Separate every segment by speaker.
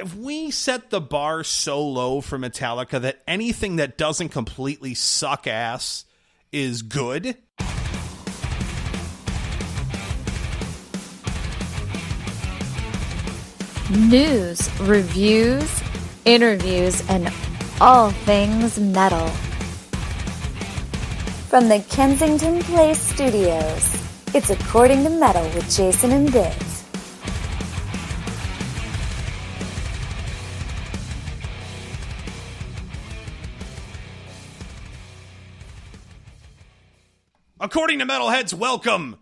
Speaker 1: if we set the bar so low for Metallica that anything that doesn't completely suck ass is good?
Speaker 2: News, reviews, interviews, and all things metal. From the Kensington Place Studios, it's According to Metal with Jason and Biz.
Speaker 1: According to Metalheads, welcome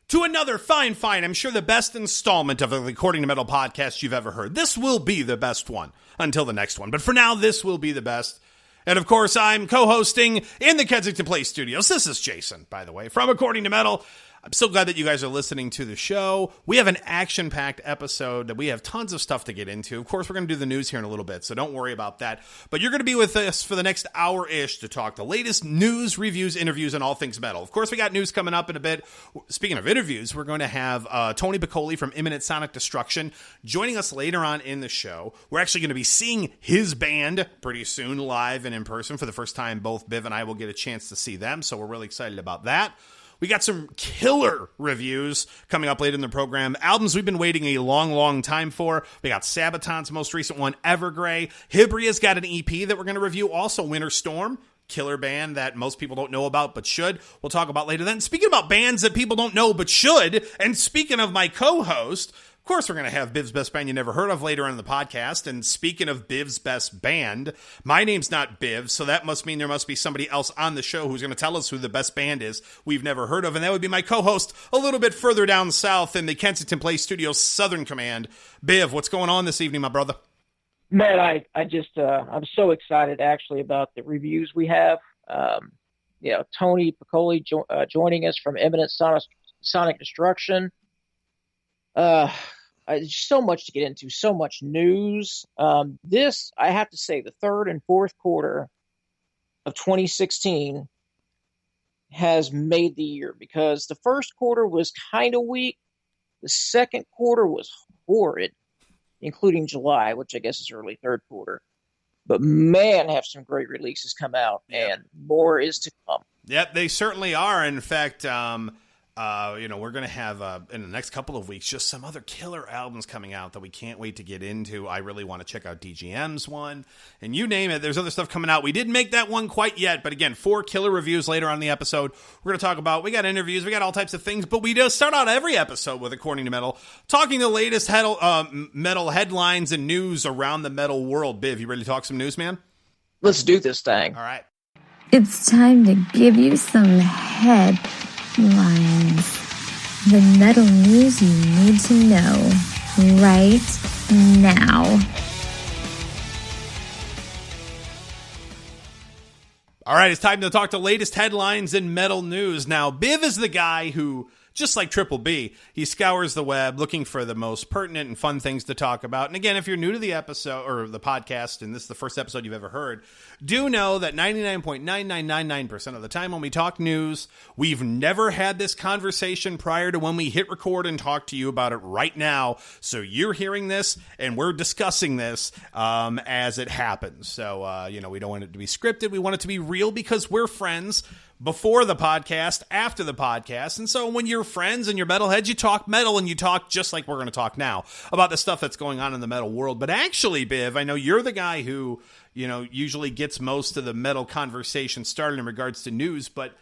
Speaker 1: to another fine, I'm sure the best installment of the According to Metal podcast you've ever heard. This will be the best one until the next one, but for now, this will be the best. And of course, I'm co-hosting in the Kensington Place Studios. This is Jason, by the way, from According to Metal. I'm so glad that you guys are listening to the show. We have an action-packed episode that we have tons of stuff to get into. Of course, we're going to do the news here in a little bit, so don't worry about that. But you're going to be with us for the next hour-ish to talk the latest news, reviews, interviews, and all things metal. Of course, we got news coming up in a bit. Speaking of interviews, we're going to have Tony Piccoli from Imminent Sonic Destruction joining us later on in the show. We're actually going to be seeing his band pretty soon live and in person. For the first time, both Biv and I will get a chance to see them, so we're really excited about that. We got some killer reviews coming up later in the program. Albums we've been waiting a long time for. We got Sabaton's most recent one, Evergrey. Hibria's got an EP that we're going to review. Also, Winterstorm, killer band that most people don't know about but should. We'll talk about later then. Speaking about bands that people don't know but should, and speaking of my co-host, of course, we're going to have Biv's Best Band You Never Heard of later on in the podcast. And speaking of Biv's Best Band, my name's not Biv, so that must mean there must be somebody else on the show who's going to tell us who the best band is we've never heard of. And that would be my co-host a little bit further down south in the Kensington Place Studios Southern Command. Biv, what's going on this evening, my brother?
Speaker 3: Man, I'm so excited actually about the reviews we have. Tony Piccoli joining us from Imminent Sonic Destruction. So much to get into, so much news. This, I have to say, the third and fourth quarter of 2016 has made the year because the first quarter was kind of weak. The second quarter was horrid, including July, which I guess is early third quarter. But man, have some great releases come out, and more is to come.
Speaker 1: Yep, they certainly are. In fact, we're going to have, in the next couple of weeks, just some other killer albums coming out that we can't wait to get into. I really want to check out DGM's one, and you name it. There's other stuff coming out. We didn't make that one quite yet, but again, 4 killer reviews later on in the episode. We're going to talk about, we got interviews, we got all types of things, but we just start out every episode with According to Metal, talking the latest metal headlines and news around the metal world. Biv, you ready to talk some news, man?
Speaker 3: Let's do this thing.
Speaker 1: All right.
Speaker 2: It's time to give you some headlines. The metal news you need to know right now.
Speaker 1: All right, it's time to talk the latest headlines in metal news. Now, Biv is the guy who, just like Triple B, he scours the web looking for the most pertinent and fun things to talk about. And again, if you're new to the episode or the podcast, and this is the first episode you've ever heard, do know that 99.9999% of the time when we talk news, we've never had this conversation prior to when we hit record and talk to you about it right now. So you're hearing this and we're discussing this as it happens. So, we don't want it to be scripted. We want it to be real because we're friends before the podcast, after the podcast. And so when you're friends and you're metalheads, you talk metal and you talk just like we're going to talk now about the stuff that's going on in the metal world. But actually, Biv, I know you're the guy who, usually gets most of the metal conversation started in regards to news, but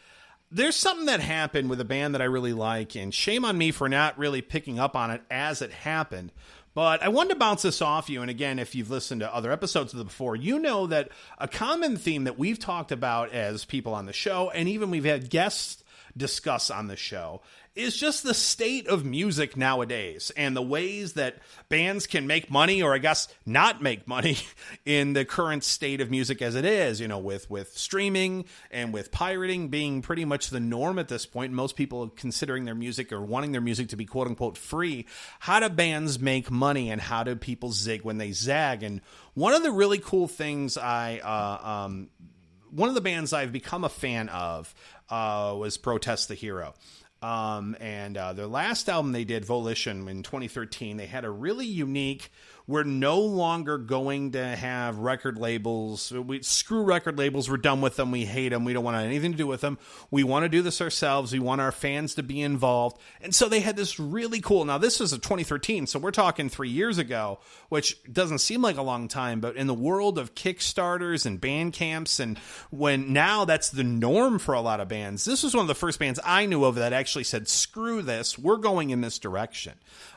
Speaker 1: there's something that happened with a band that I really like, and shame on me for not really picking up on it as it happened. But I wanted to bounce this off you, and again, if you've listened to other episodes of it before, you know that a common theme that we've talked about as people on the show, and even we've had guests discuss on the show, is just the state of music nowadays and the ways that bands can make money, or I guess not make money, in the current state of music as it is, with streaming and with pirating being pretty much the norm at this point. Most people considering their music or wanting their music to be quote unquote free. How do bands make money and how do people zig when they zag? And one of the really cool things one of the bands I've become a fan of was Protest the Hero. And their last album they did, Volition, in 2013, they had a really unique we're no longer going to have record labels. Screw record labels. We're done with them. We hate them. We don't want anything to do with them. We want to do this ourselves. We want our fans to be involved. And so they had this really cool, now this is a 2013, so we're talking 3 years ago, which doesn't seem like a long time, but in the world of Kickstarters and band camps, and when now that's the norm for a lot of bands, this was one of the first bands I knew of that actually said, screw this, we're going in this direction.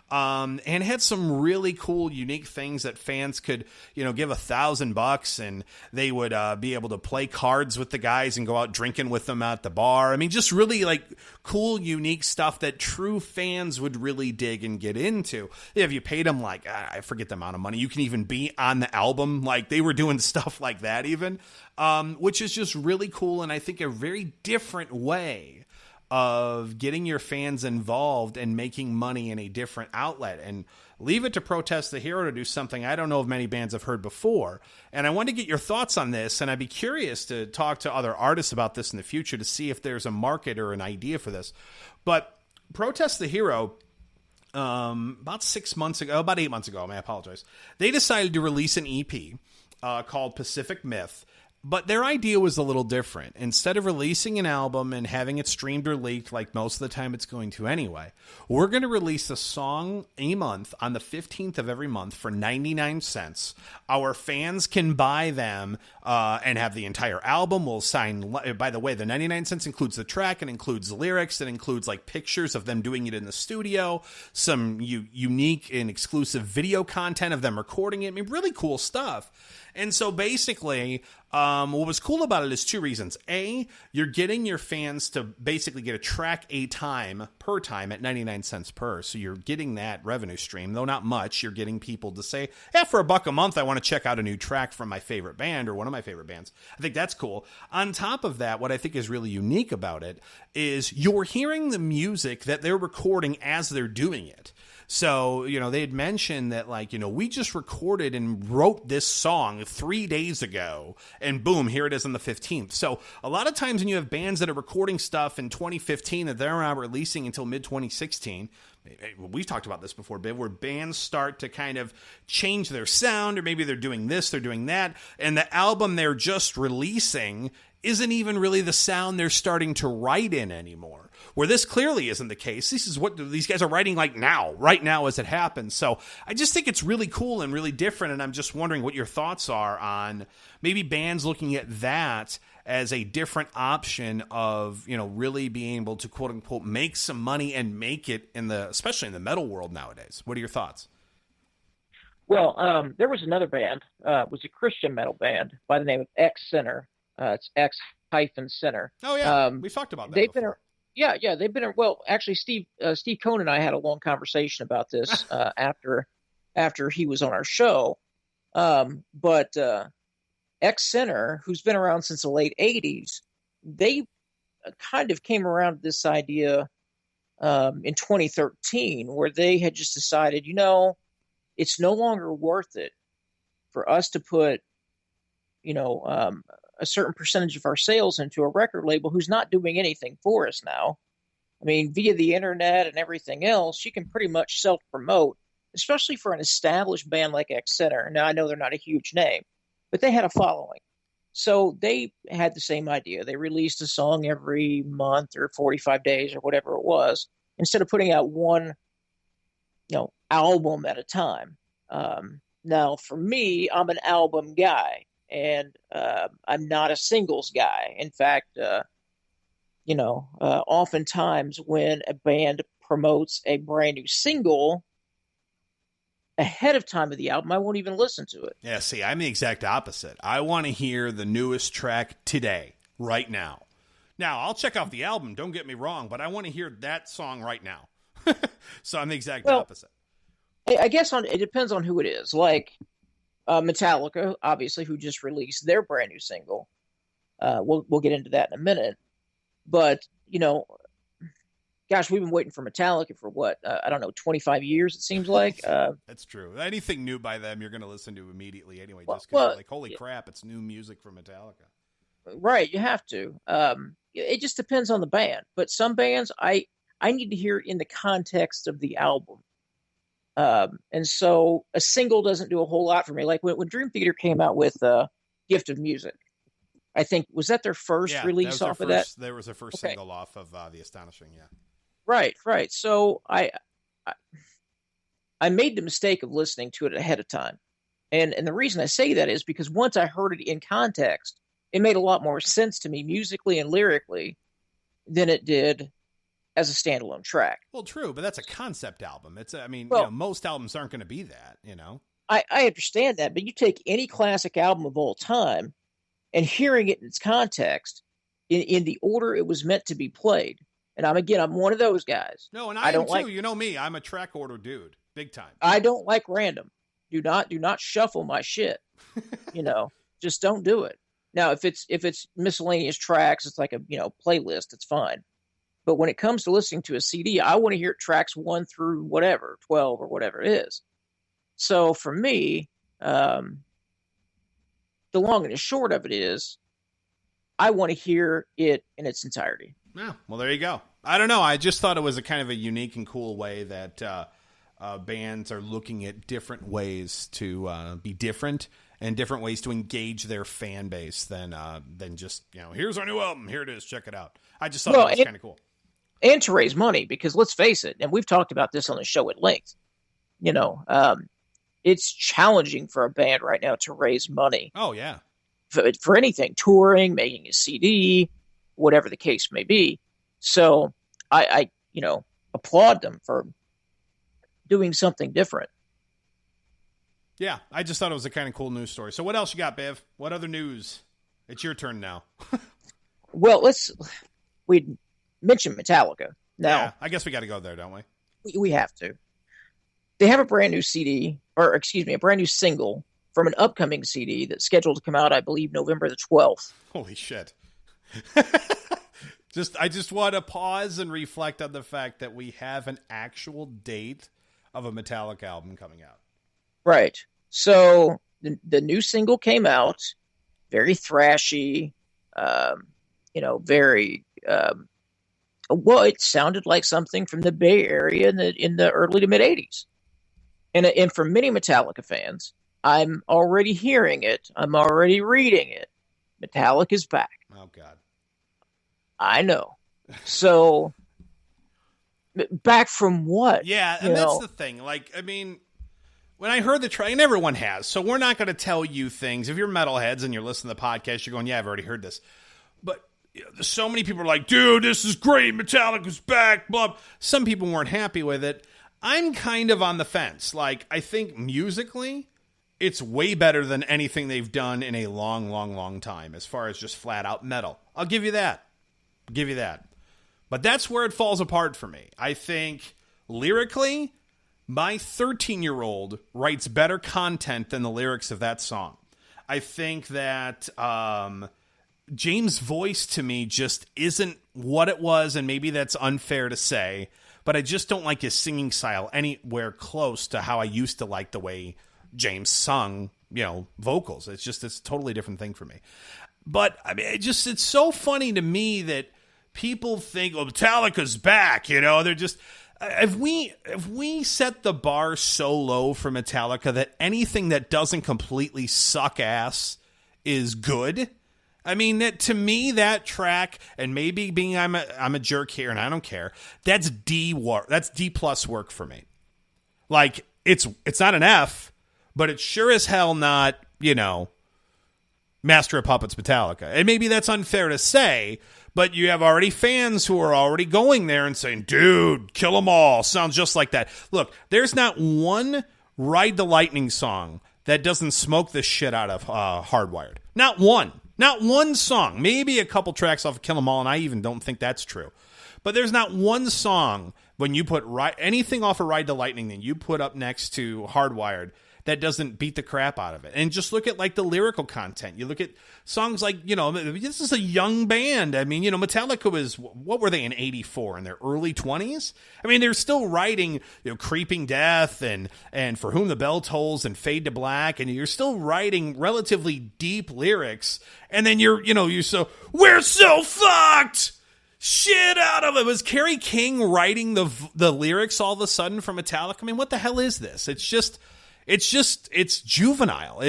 Speaker 1: And had some really cool, unique things that fans could, give $1,000 and they would be able to play cards with the guys and go out drinking with them at the bar. I mean, just really like cool, unique stuff that true fans would really dig and get into. If you paid them like, I forget the amount of money, you can even be on the album. Like they were doing stuff like that even, which is just really cool. And I think a very different way of getting your fans involved and making money in a different outlet. And leave it to Protest the Hero to do something I don't know if many bands have heard before. And I want to get your thoughts on this, and I'd be curious to talk to other artists about this in the future to see if there's a market or an idea for this. But Protest the Hero, about 8 months ago, I apologize, they decided to release an EP called Pacific Myth. But their idea was a little different. Instead of releasing an album and having it streamed or leaked like most of the time it's going to anyway, we're going to release a song a month on the 15th of every month for 99 cents. Our fans can buy them and have the entire album. We'll sign, by the way, the 99 cents includes the track, it includes lyrics, it includes like pictures of them doing it in the studio, some unique and exclusive video content of them recording it. I mean, really cool stuff. And so basically, what was cool about it is two reasons. A, you're getting your fans to basically get a track per time at 99 cents per. So you're getting that revenue stream, though not much. You're getting people to say, for $1 a month, I want to check out a new track from my favorite band or one of my favorite bands. I think that's cool. On top of that, what I think is really unique about it is you're hearing the music that they're recording as they're doing it. So, they had mentioned that, we just recorded and wrote this song 3 days ago, and boom, here it is on the 15th. So a lot of times when you have bands that are recording stuff in 2015 that they're not releasing until mid-2016, we've talked about this before, Biv, where bands start to kind of change their sound, or maybe they're doing this, they're doing that, and the album they're just releasing isn't even really the sound they're starting to write in anymore. Where this clearly isn't the case. This is what these guys are writing right now as it happens. So I just think it's really cool and really different, and I'm just wondering what your thoughts are on maybe bands looking at that as a different option of, really being able to quote unquote make some money and make it especially in the metal world nowadays. What are your thoughts?
Speaker 3: Well, there was another band, was a Christian metal band by the name of X Center. It's X-Center.
Speaker 1: Oh yeah, we talked about that.
Speaker 3: They've
Speaker 1: before.
Speaker 3: They've been. Well, actually, Steve Cohn and I had a long conversation about this after he was on our show. But X Center, who's been around since the late '80s, they kind of came around to this idea in 2013, where they had just decided, it's no longer worth it for us to put, a certain percentage of our sales into a record label who's not doing anything for us now. I mean, via the internet and everything else, you can pretty much self-promote, especially for an established band like X Center. Now, I know they're not a huge name, but they had a following. So they had the same idea. They released a song every month or 45 days or whatever it was, instead of putting out one, album at a time. Now, for me, I'm an album guy. And I'm not a singles guy. In fact, oftentimes when a band promotes a brand new single ahead of time of the album, I won't even listen to it.
Speaker 1: Yeah, see, I'm the exact opposite. I want to hear the newest track today, right now. Now, I'll check out the album, don't get me wrong, but I want to hear that song right now. So I'm the exact opposite.
Speaker 3: I guess it depends on who it is. Like, Metallica, obviously, who just released their brand new single. We'll get into that in a minute. But, gosh, we've been waiting for Metallica for what? 25 years, it seems like.
Speaker 1: That's true. Anything new by them, you're going to listen to immediately anyway, just because you're like, holy crap, it's new music from Metallica.
Speaker 3: Right, you have to. It just depends on the band. But some bands, I need to hear in the context of the album. And so a single doesn't do a whole lot for me. Like when Dream Theater came out with Gift of Music, I think, was that their first release off of that?
Speaker 1: There was their first single off of The Astonishing, yeah.
Speaker 3: Right. So I made the mistake of listening to it ahead of time. And the reason I say that is because once I heard it in context, it made a lot more sense to me musically and lyrically than it did as a standalone track.
Speaker 1: Well, true, but that's a concept album. Most albums aren't going to be that,
Speaker 3: I understand that, but you take any classic album of all time and hearing it in its context, in the order it was meant to be played. And I'm one of those guys.
Speaker 1: No, and I don't too. You know me, I'm a track order dude, big time.
Speaker 3: I don't like random. Do not shuffle my shit. Just don't do it. Now, if it's miscellaneous tracks, it's like a playlist. It's fine. But when it comes to listening to a CD, I want to hear tracks 1 through whatever, 12 or whatever it is. So for me, the long and the short of it is, I want to hear it in its entirety.
Speaker 1: Yeah, well, there you go. I don't know. I just thought it was a kind of a unique and cool way that bands are looking at different ways to be different and different ways to engage their fan base than just, here's our new album. Here it is. Check it out. I just thought that was kind of cool.
Speaker 3: And to raise money, because let's face it, and we've talked about this on the show at length, it's challenging for a band right now to raise money.
Speaker 1: Oh, yeah.
Speaker 3: For anything, touring, making a CD, whatever the case may be. So I applaud them for doing something different.
Speaker 1: Yeah, I just thought it was a kind of cool news story. So what else you got, Bev? What other news? It's your turn now.
Speaker 3: Well, we mentioned Metallica. Now,
Speaker 1: yeah, I guess we got to go there, don't we?
Speaker 3: We have to. They have a brand new CD, a brand new single from an upcoming CD that's scheduled to come out, I believe, November the 12th.
Speaker 1: Holy shit. I just want to pause and reflect on the fact that we have an actual date of a Metallica album coming out.
Speaker 3: Right. So the new single came out, very thrashy, very it sounded like something from the Bay Area in the early to mid 80s. And for many Metallica fans, I'm already hearing it. I'm already reading it. Metallica's back.
Speaker 1: Oh, God.
Speaker 3: I know. So, back from what?
Speaker 1: Yeah, and that's the thing. When I heard the track, and everyone has, so we're not going to tell you things. If you're metalheads and you're listening to the podcast, you're going, yeah, I've already heard this. But so many people are like, dude, this is great. Metallica's back. Blah. Some people weren't happy with it. I'm kind of on the fence. I think musically, it's way better than anything they've done in a long, long, long time as far as just flat out metal. I'll give you that. But that's where it falls apart for me. I think lyrically, my 13-year-old writes better content than the lyrics of that song. I think that James' voice to me just isn't what it was, and maybe that's unfair to say, but I just don't like his singing style anywhere close to how I used to like the way James sung, vocals. It's a totally different thing for me. But I mean, it's so funny to me that people think, oh, Metallica's back. They're just, if we set the bar so low for Metallica that anything that doesn't completely suck ass is good. I mean, to me, that track, and maybe being I'm a jerk here and I don't care, that's D work. That's D plus work for me. It's not an F, but it's sure as hell not, Master of Puppets Metallica. And maybe that's unfair to say, but you have already fans who are already going there and saying, dude, kill them all. Sounds just like that. Look, there's not one Ride the Lightning song that doesn't smoke the shit out of Hardwired. Not one. Not one song. Maybe a couple tracks off of Kill 'Em All, and I even don't think that's true. But there's not one song when you put anything off of Ride the Lightning that you put up next to Hardwired that doesn't beat the crap out of it. And just look at the lyrical content. You look at songs this is a young band. I mean, Metallica was, what were they in 84? In their early 20s? I mean, they're still writing, Creeping Death and For Whom the Bell Tolls and Fade to Black. And you're still writing relatively deep lyrics. And then we're so fucked. shit out of it. Was Kerry King writing the lyrics all of a sudden for Metallica? I mean, what the hell is this? It's juvenile.